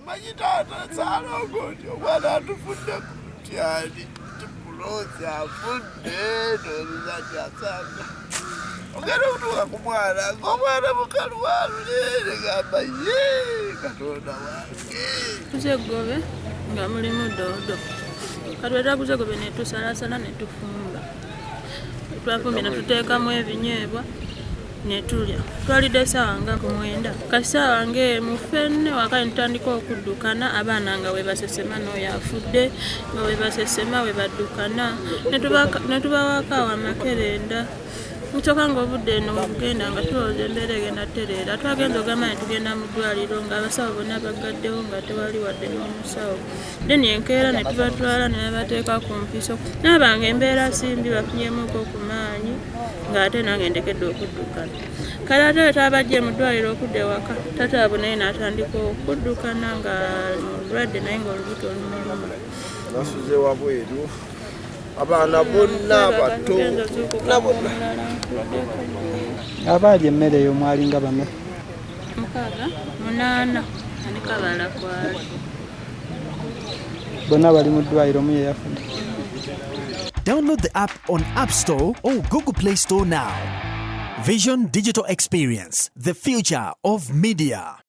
Majitata sana ngojo bwana tufunde mtihani tupulozi afunde ndozaje asanga ogera utuka kumwana ngomwana mukalwalu lele gamba ye katonda wange tuzegobe nga muli mudodo katweta kuzegobe ne tusalasala ne tufumba twafumina tuteekamu ebinyebwa netulya twalidde essaawa nga ku 9 kasaawa ng'emu ffenne wakati ntandika okuddukana abaana nga we basesema n'oyo afudde nga we basesema we baddukana ne tubawaka awa makerenda mutoka ng'obudde eno ogenda nga tulowooza embeera egenda ttereera twagenza ogamba ne tugenda mu ddwaliro ng'abasawo bonna bagaddewo nga tewali wadde n'omusawo deni enkeera ne tubatwala ne babateeka ku mpiso naaba nga embeera simbi bafunyemuko ku maanyi ng'ate nange ndekedde okuddukana kale ate wetabajje mu ddwaliro okudda ewaka taata abo naye n'atandika okuddukana nga mulwadde naye ng'olubuto olumuluma basuze wabweru abaana bonna bato nabonna abalya emmere eyo mwalinga bano 8 ani kabala kwali bonna bali mu ddwaliro mu yeyafuna. Download the app on App Store or Google Play Store now. Vision Digital Experience, the future of media.